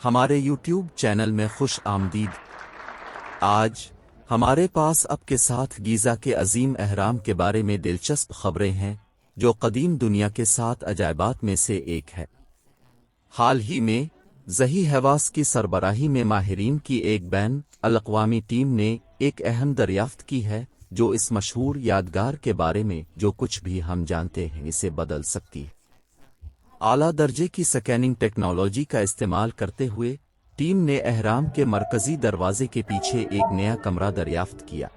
ہمارے YouTube channel میں خوش آمدید۔ آج ہمارے پاس آپ کے ساتھ گیزا کے عظیم اہرام کے بارے میں دلچسپ خبریں ہیں، جو قدیم دنیا کے 7 عجائبات میں سے ایک ہے۔ حال ہی میں ذہی حواس کی سربراہی میں ماہرین کی ایک بین الاقوامی ٹیم نے ایک اہم دریافت کی ہے، جو اس مشہور یادگار کے بارے میں جو کچھ بھی ہم جانتے ہیں اسے بدل سکتی ہے۔ اعلیٰ درجے کی سکیننگ ٹیکنالوجی کا استعمال کرتے ہوئے ٹیم نے اہرام کے مرکزی دروازے کے پیچھے ایک نیا کمرہ دریافت کیا۔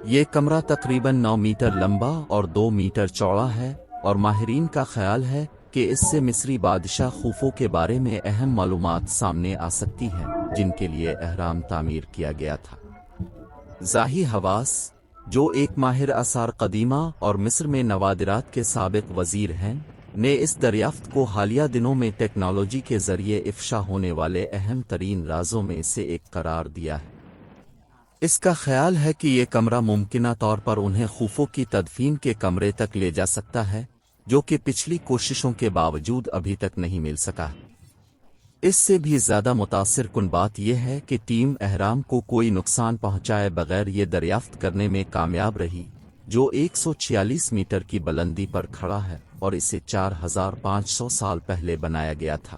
یہ کمرہ تقریباً 9 میٹر لمبا اور 2 میٹر چوڑا ہے، اور ماہرین کا خیال ہے کہ اس سے مصری بادشاہ خوفو کے بارے میں اہم معلومات سامنے آ سکتی ہیں، جن کے لیے اہرام تعمیر کیا گیا تھا۔ ذہی حواس، جو ایک ماہر آثار قدیمہ اور مصر میں نوادرات کے سابق وزیر ہیں، نے اس دریافت کو حالیہ دنوں میں ٹیکنالوجی کے ذریعے افشا ہونے والے اہم ترین رازوں میں سے ایک قرار دیا ہے۔ اس کا خیال ہے کہ یہ کمرہ ممکنہ طور پر انہیں خوفو کی تدفین کے کمرے تک لے جا سکتا ہے، جو کہ پچھلی کوششوں کے باوجود ابھی تک نہیں مل سکا۔ اس سے بھی زیادہ متاثر کن بات یہ ہے کہ ٹیم اہرام کو کوئی نقصان پہنچائے بغیر یہ دریافت کرنے میں کامیاب رہی، جو 146 میٹر کی بلندی پر کھڑا ہے اور اسے 4500 سال پہلے بنایا گیا تھا۔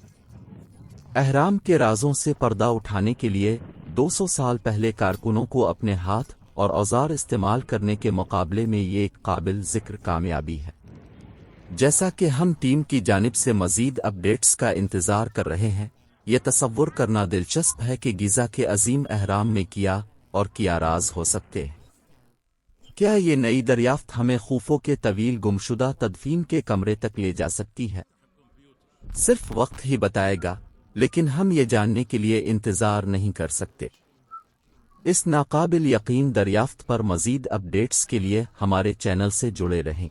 اہرام کے رازوں سے پردہ اٹھانے کے لیے 200 سال پہلے کارکنوں کو اپنے ہاتھ اور اوزار استعمال کرنے کے مقابلے میں یہ ایک قابل ذکر کامیابی ہے۔ جیسا کہ ہم ٹیم کی جانب سے مزید اپ ڈیٹس کا انتظار کر رہے ہیں، یہ تصور کرنا دلچسپ ہے کہ گیزا کے عظیم اہرام میں کیا راز ہو سکتے ہیں۔ کیا یہ نئی دریافت ہمیں خوفو کے طویل گمشدہ تدفین کے کمرے تک لے جا سکتی ہے؟ صرف وقت ہی بتائے گا، لیکن ہم یہ جاننے کے لیے انتظار نہیں کر سکتے۔ اس ناقابل یقین دریافت پر مزید اپ ڈیٹس کے لیے ہمارے چینل سے جڑے رہیں۔